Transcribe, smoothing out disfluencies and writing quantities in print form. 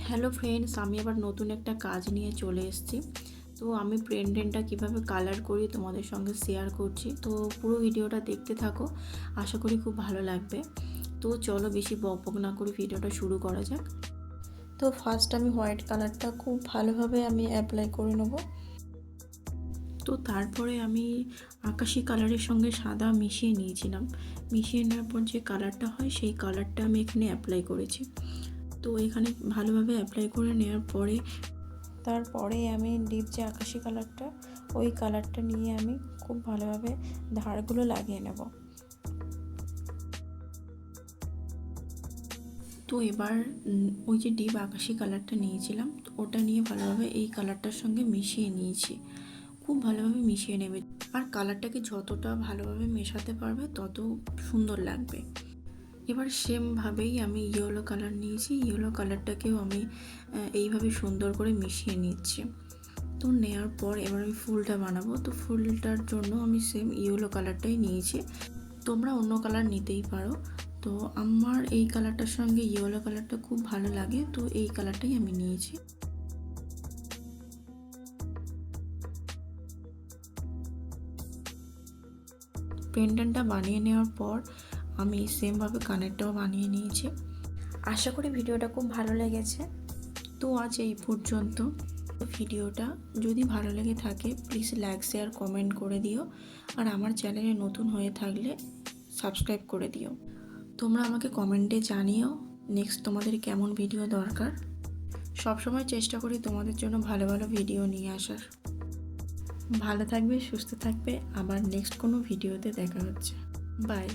Hello friends, আমি আবার নতুন একটা কাজ নিয়ে চলে এসেছি। তো আমি পেন্ডেন্টটা কীভাবে কালার করি তোমাদের সঙ্গে শেয়ার করছি। তো পুরো ভিডিওটা দেখতে থাকো, আশা করি খুব ভালো লাগবে। তো চলো বেশি বকবক না করে ভিডিওটা শুরু করা যাক। তো ফার্স্ট আমি হোয়াইট কালারটা খুব ভালোভাবে আমি অ্যাপ্লাই করে নেব। তো তারপরে আমি আকাশি কালারের সঙ্গে সাদা মিশিয়ে নিয়েছিলাম। মিশিয়ে নেওয়ার পর যে কালারটা হয় সেই কালারটা আমি এখানে অ্যাপ্লাই করেছি। তো এখানে ভালোভাবে অ্যাপ্লাই করে নেওয়ার পরে তারপরে আমি ডিপ যে আকাশি কালারটা, ওই কালারটা নিয়ে আমি খুব ভালোভাবে ধারগুলো লাগিয়ে নেব। তো এবার ওই যে ডিপ আকাশি কালারটা নিয়েছিলাম, ওটা নিয়ে ভালোভাবে এই কালারটার সঙ্গে মিশিয়ে নিয়েছি। খুব ভালোভাবে মিশিয়ে নেবে, আর কালারটাকে যতটা ভালোভাবে মেশাতে পারবে তত সুন্দর লাগবে। এবার সেমভাবেই আমি ইয়েলো কালার নিয়েছি, ইয়েলো কালারটাকেও আমি এইভাবে সুন্দর করে মিশিয়ে নিচ্ছি। তো নেওয়ার পর এবার আমি ফুলটা বানাবো। তো ফুলটার জন্য আমি সেম ইয়েলো কালারটাই নিয়েছি, তোমরা অন্য কালার নিতেই পারো। তো আমার এই কালারটার সঙ্গে ইয়েলো কালারটা খুব ভালো লাগে, তো এই কালারটাই আমি নিয়েছি। পেন্ডেন্টটা বানিয়ে নেওয়ার পর আমি সেমভাবে কানেরটাও বানিয়ে নিয়েছি। আশা করি ভিডিওটা খুব ভালো লেগেছে। তো আজ এই পর্যন্ত। ভিডিওটা যদি ভালো লেগে থাকে প্লিজ লাইক শেয়ার কমেন্ট করে দিও, আর আমার চ্যানেলে নতুন হয়ে থাকলে সাবস্ক্রাইব করে দিও। তোমরা আমাকে কমেন্টে জানিও নেক্সট তোমাদের কেমন ভিডিও দরকার। সবসময় চেষ্টা করি তোমাদের জন্য ভালো ভালো ভিডিও নিয়ে আসার। ভালো থাকবে, সুস্থ থাকবে, আবার নেক্সট কোনো ভিডিওতে দেখা হচ্ছে। বাই।